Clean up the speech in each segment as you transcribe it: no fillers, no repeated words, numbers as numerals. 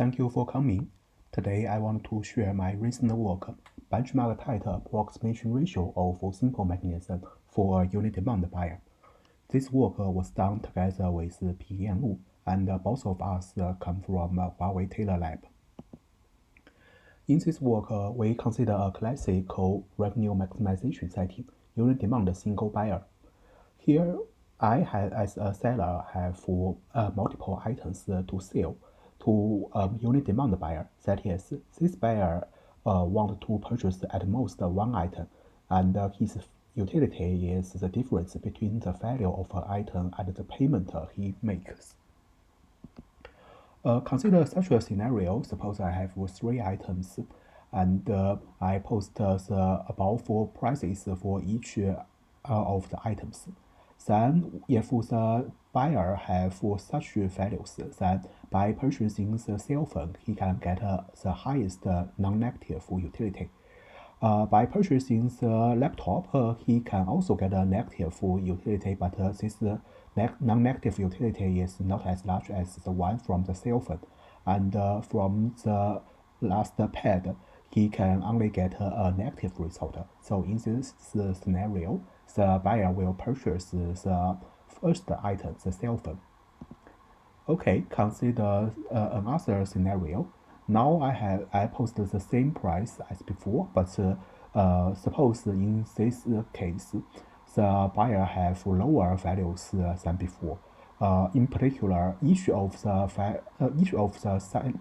Thank you for coming. Today I want to share my recent work, benchmark tight approximation ratio of simple mechanism for a unit demand buyer. This work was done together with Pinyan Lu, and both of us come from Huawei Taylor Lab. In this work, we consider a classical revenue maximization setting, unit demand single buyer. Here, I, as a seller, have multiple items to sell to a unit demand buyer. That is, this buyer want to purchase at most one item, and his utility is the difference between the value of an item and the payment he makes. Consider such a scenario. Suppose I have three items, and I post the above four prices for each of the items. Then, if the buyer have such values, then by purchasing the cell phone, he can get the highest non-negative utility. By purchasing the laptop, he can also get a negative utility, but this non-negative utility is not as large as the one from the cell phone. And from the last pad, he can only get a negative result. So in this scenario, the buyer will purchase the first item, the cell phone. Okay, consider another scenario. Now I posted the same price as before, but suppose in this case, the buyer have lower values than before. In particular, each of the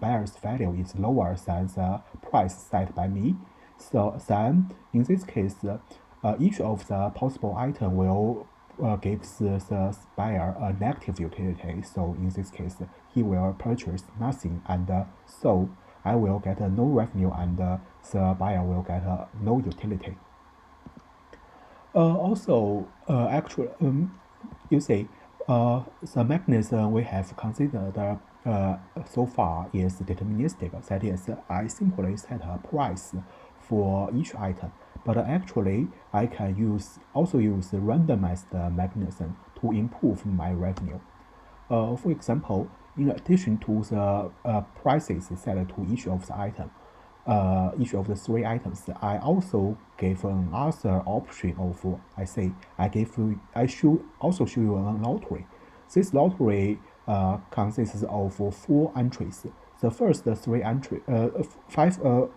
buyer's value is lower than the price set by me. So then, in this case, each of the possible item will gives the buyer a negative utility. So in this case, he will purchase nothing, and so I will get no revenue, and the buyer will get no utility. Actually, you see, the mechanism we have considered so far is deterministic. That is, I simply set a price for each item. But actually, I can also use randomized mechanism to improve my revenue. For example, in addition to the prices set to each of each of the three items, I also gave another option of I should also show you a lottery. This lottery consists of four entries. The first three entry, four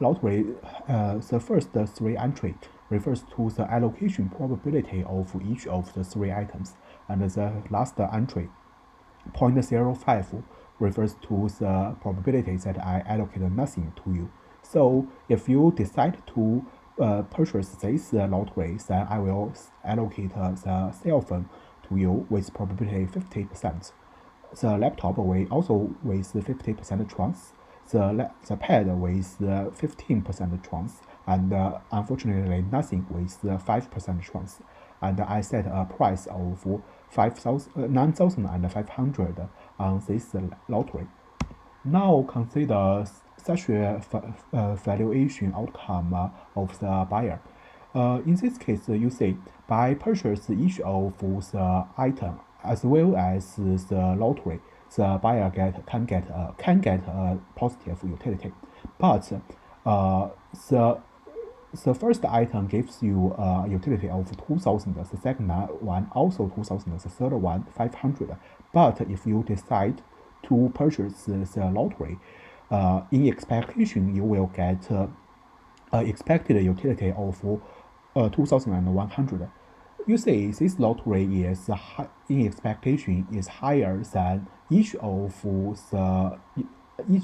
lottery, the first three entry refers to the allocation probability of each of the three items, and the last entry, 0.05, refers to the probability that I allocate nothing to you. So if you decide to purchase this lottery, then I will allocate the cell phone to you with probability 50%. The laptop will also with 50% chance. The pad with 15% chance, and unfortunately nothing with 5% chance. And I set a price of 9,500 on this lottery. Now consider such a valuation outcome of the buyer. In this case, you see, by purchase each of the item as well as the lottery, the buyer can get a positive utility. But the first item gives you a utility of 2,000, the second one also 2,000, the third one 500. But if you decide to purchase the lottery, in expectation you will get expected utility of 2,100. You see, this lottery is in expectation is higher than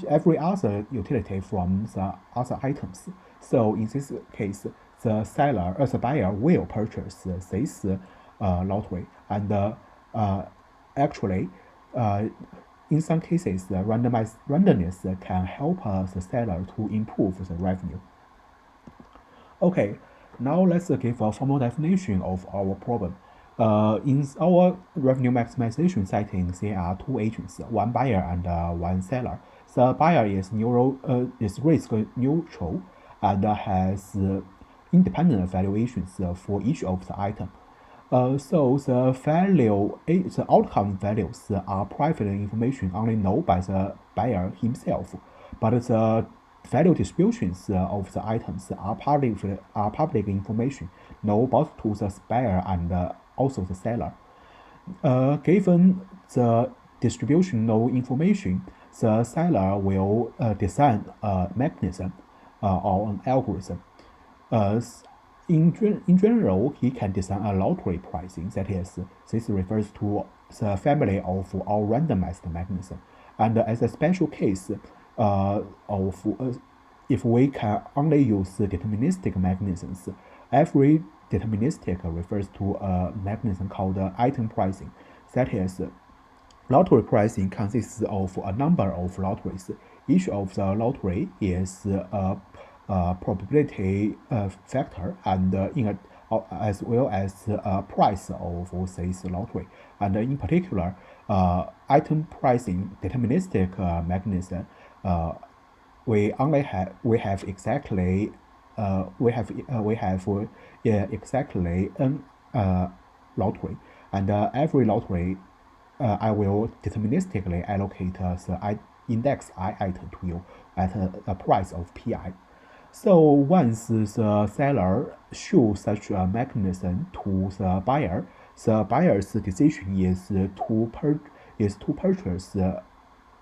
every other utility from the other items. So in this case, the buyer will purchase this lottery, and actually, in some cases, the randomness can help the seller to improve the revenue. Okay, now let's give a formal definition of our problem. In our revenue maximization setting, there are two agents, one buyer and one seller. The buyer is risk neutral and has independent valuations for each of the item. So the outcome values are private information only known by the buyer himself, but the value distributions of the items are public information known both to the buyer and also the seller. Given the distributional information, the seller will design a mechanism or an algorithm. In general, he can design a lottery pricing. That is, this refers to the family of all randomized mechanisms. And as a special case if we can only use deterministic mechanisms, every deterministic refers to a mechanism called item pricing. That is, lottery pricing consists of a number of lotteries. Each of the lottery is a probability factor and as well as a price of this lottery. And in particular, item pricing deterministic mechanism, we have exactly an lottery, and every lottery I will deterministically allocate the index I item to you at a price of pi. So once the seller shows such a mechanism to the buyer's decision is to purchase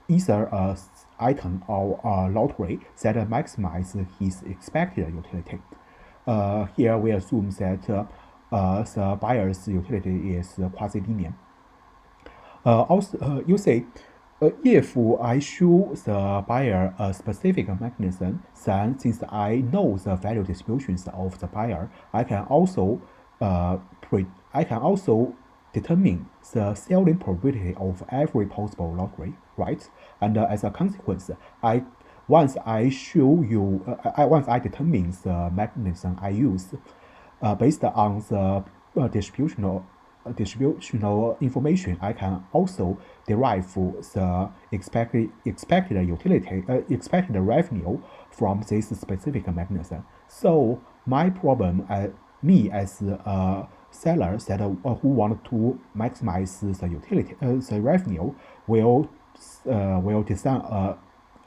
either a item or a lottery that maximizes his expected utility. Here we assume that the buyer's utility is quasi-linear. Also, you say, if I show the buyer a specific mechanism, then since I know the value distributions of the buyer, I can also determine the selling probability of every possible lottery, right? And as a consequence, once I determine the mechanism I use, based on the distributional information, I can also derive the expected revenue from this specific mechanism. So my problem, me as a seller who want to maximize the utility, the revenue, will design an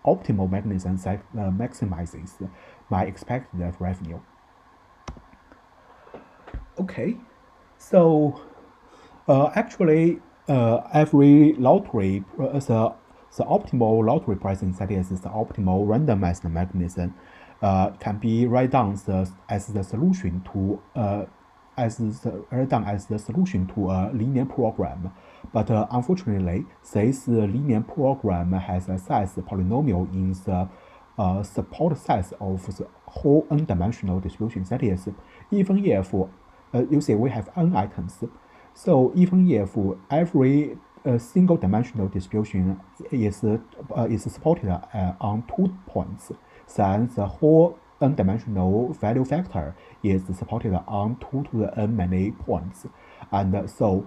optimal mechanism that maximizes my expected revenue. Okay, so actually, every lottery, the optimal lottery pricing, that is the optimal randomized mechanism, can be written down as the solution to a linear program. But unfortunately, this linear program has a size polynomial in the support size of the whole n-dimensional distribution. That is, even if you see we have n items, so even if every single dimensional distribution is supported on 2 points, then the whole n-dimensional value factor is supported on 2 to the n many points. And so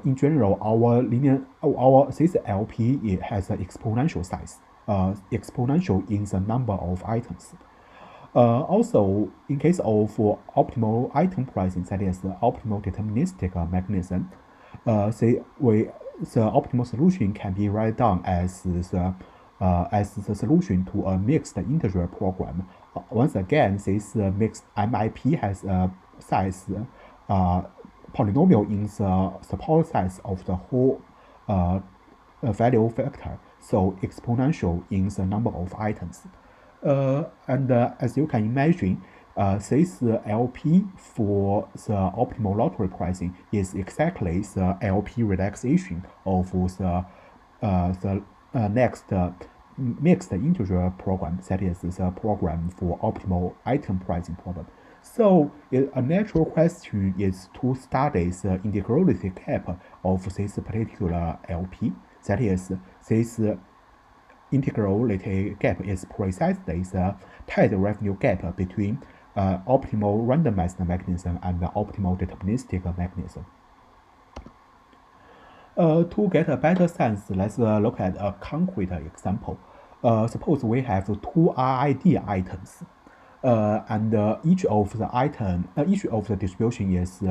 in general, this LP it has an exponential size, exponential in the number of items. Also, in case of optimal item pricing, that is the optimal deterministic mechanism, the optimal solution can be written down as the solution to a mixed integer program. Once again, this mixed MIP has a size polynomial in the support size of the whole value factor, so exponential in the number of items. And as you can imagine, this LP for the optimal lottery pricing is exactly the LP relaxation of the next mixed integer program, that is the program for optimal item pricing problem. So a natural question is to study the integrality gap of this particular LP. That is, this integrality gap is precisely the tied revenue gap between optimal randomized mechanism and the optimal deterministic mechanism. To get a better sense, let's look at a concrete example. Suppose we have 2 RID items, and each of the distribution is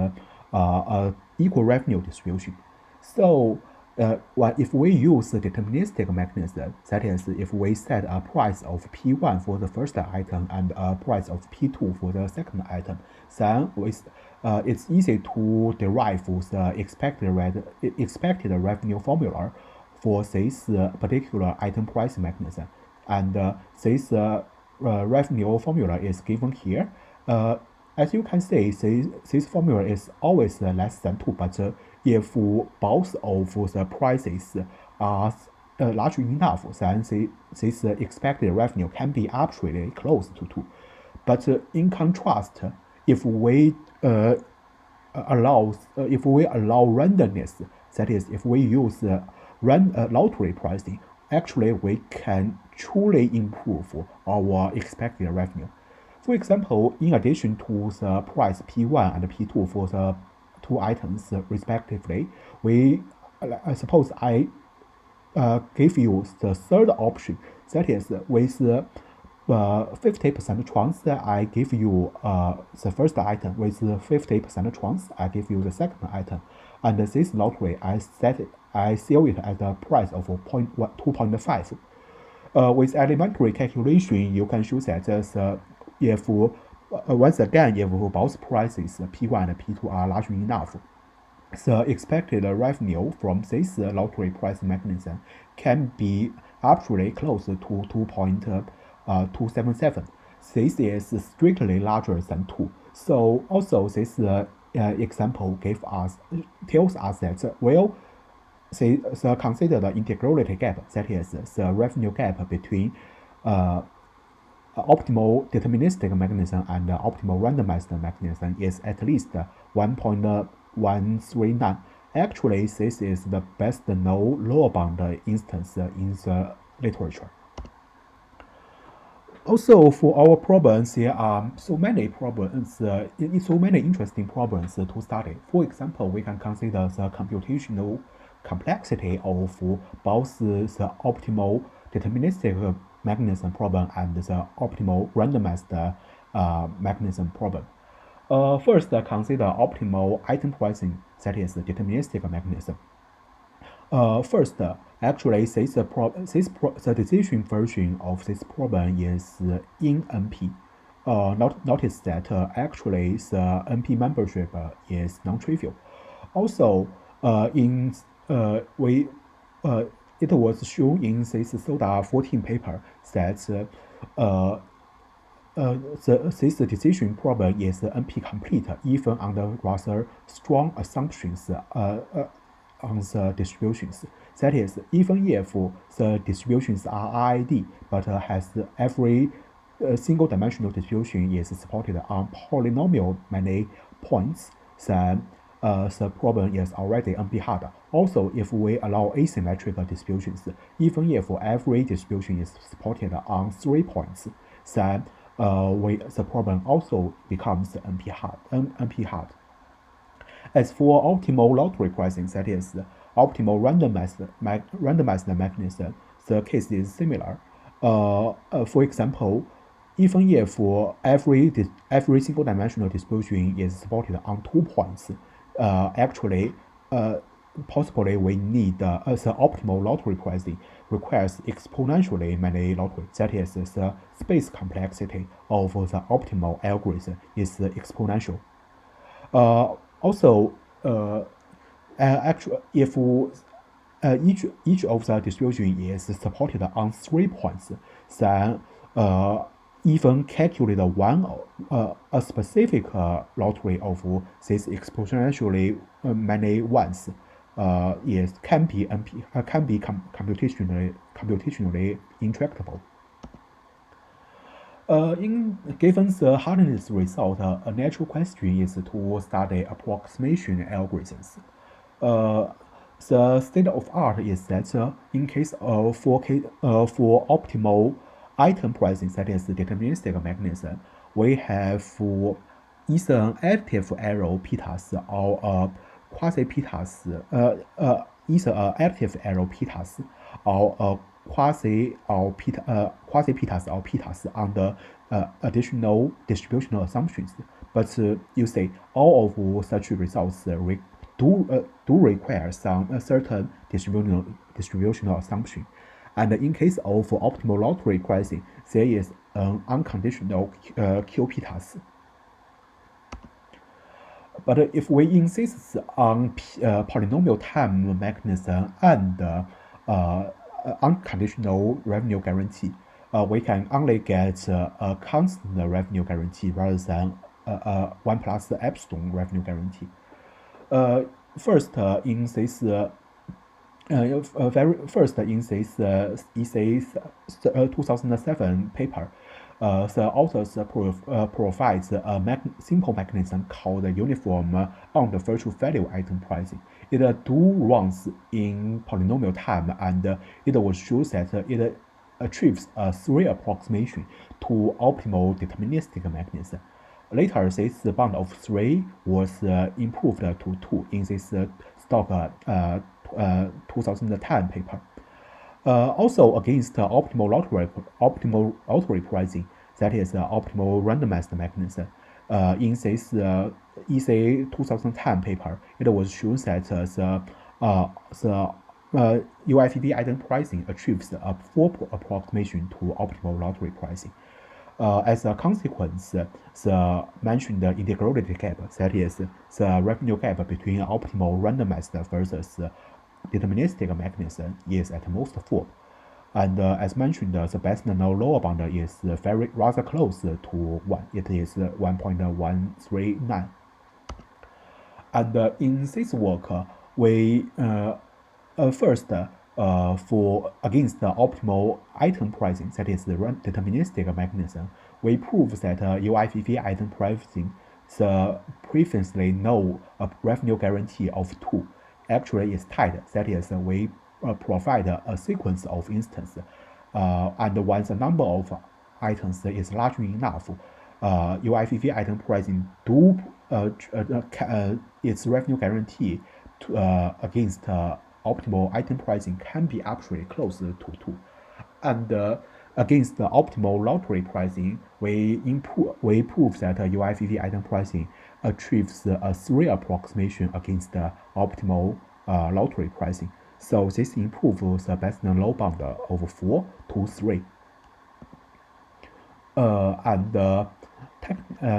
equal revenue distribution. So if we use a deterministic mechanism, that is, if we set a price of P1 for the first item and a price of P2 for the second item, then it's easy to derive the expected revenue formula for this particular item price mechanism. And this revenue formula is given here. As you can see, this formula is always less than 2, but if both of the prices are large enough, then this expected revenue can be arbitrarily close to 2. But in contrast, if we allow randomness, that is, if we use lottery pricing, actually we can truly improve our expected revenue. For example, in addition to the price P1 and P2 for the 2 items respectively, suppose I give you the third option, that is, with 50% chance I give you the first item, with 50% chance I give you the second item, and this lottery I sell it at a price of 2.5. With elementary calculation, you can show that if once again, if both prices P1 and P2 are large enough, the expected revenue from this lottery price mechanism can be arbitrarily close to 2.277. This is strictly larger than 2. So also this example tells us that, well, the considered integrality gap, that is, the revenue gap between optimal deterministic mechanism and optimal randomized mechanism, is at least 1.139. Actually, this is the best known lower bound instance in the literature. Also, for our problems, there are so many interesting problems to study. For example, we can consider the computational complexity of both the optimal deterministic mechanism problem and the optimal randomized mechanism problem. First, consider optimal item pricing, that is, the deterministic mechanism. First, actually, the decision version of this problem is in NP. Notice that actually the NP membership is non-trivial. Also, it was shown in this SODA 14 paper that this decision problem is NP complete even under rather strong assumptions on the distributions. That is, even if the distributions are RID, but has every single dimensional distribution is supported on polynomial many points, then the problem is already NP hard. Also, if we allow asymmetric distributions, even if every distribution is supported on 3 points, then the problem also becomes NP hard. As for optimal lottery pricing, that is, optimal randomized mechanism, the case is similar. For example, even if every single dimensional distribution is supported on 2 points, actually, possibly we need the optimal lottery pricing requires exponentially many lotteries. That is, the space complexity of the optimal algorithm is exponential. Also, actually, if each of the distribution is supported on 3 points, then even calculate a specific lottery of this exponentially many ones can be computationally intractable. Given the hardness result, a natural question is to study approximation algorithms. The state of art is that in case of for optimal item pricing, that is the deterministic mechanism, we have either an additive arrow pitas or a quasi-pitas, either an additive arrow pitas or a quasi-pitas or pitas under additional distributional assumptions. But you see, all of such results do require some certain distributional assumption. And in case of optimal lottery pricing, there is an unconditional QP-task. But if we insist on polynomial time mechanism and unconditional revenue guarantee, we can only get a constant revenue guarantee rather than 1 plus epsilon revenue guarantee. First, in this EC 2007 paper, the authors provides a simple mechanism called uniform on the virtual value item pricing. It do runs in polynomial time, and it was shown that it achieves a 3 approximation to optimal deterministic mechanism. Later, this bound of 3 was improved to 2 in this stock 2010 paper. Also, against optimal lottery pricing, that is optimal randomized mechanism. In this EC 2010 paper, it was shown that the UIVV item pricing achieves a 4 approximation to optimal lottery pricing. As a consequence, the mentioned integrality gap, that is the revenue gap between optimal randomized versus deterministic mechanism, is at most 4. And as mentioned, the best known lower bound is rather close to 1. It is 1.139. And in this work, we first for against the optimal item pricing, that is the deterministic mechanism, we prove that UIVV item pricing, the previously known revenue guarantee of 2 actually is tight. That is, we provide a sequence of instances, and once the number of items is large enough, UIVV item pricing do its revenue guarantee to, against optimal item pricing can be actually close to 2. And against the optimal lottery pricing, we prove that UIVV item pricing achieves a 3 approximation against the optimal lottery pricing. So this improves the best known low bound of 4 to 3.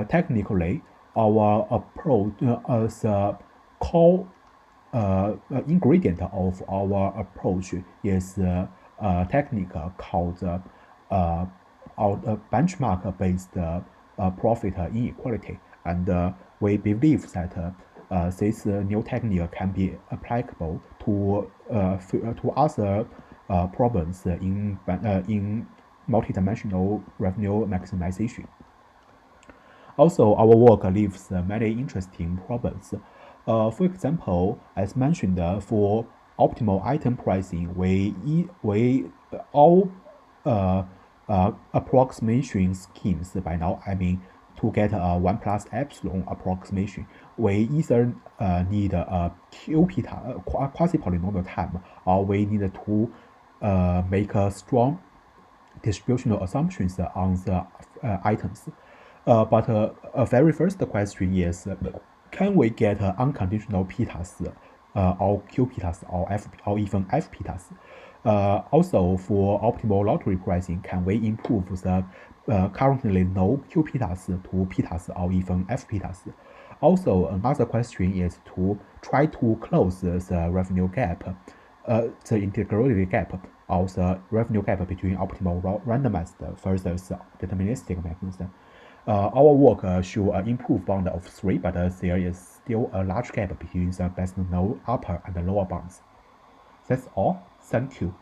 Technically, our approach the core ingredient of our approach is a technique called benchmark-based profit inequality, and we believe that this new technique can be applicable to other problems in multidimensional revenue maximization. Also, our work leaves many interesting problems. For example, as mentioned, for optimal item pricing, we all approximation schemes, by now I mean to get a 1 plus epsilon approximation, we either need a QP quasi-polynomial time, or we need to make a strong distributional assumptions on the items. But a very first question is, can we get unconditional p-task or q-p-task or even f-p-task? Also, for optimal lottery pricing, can we improve the currently no q-p-task to p-task or even f-p-task? Also, another question is to try to close the revenue gap, the integrality gap, or the revenue gap between optimal randomized versus deterministic mechanism. Our work show an improved bound of 3, but there is still a large gap between the best known upper and lower bounds. That's all. Thank you.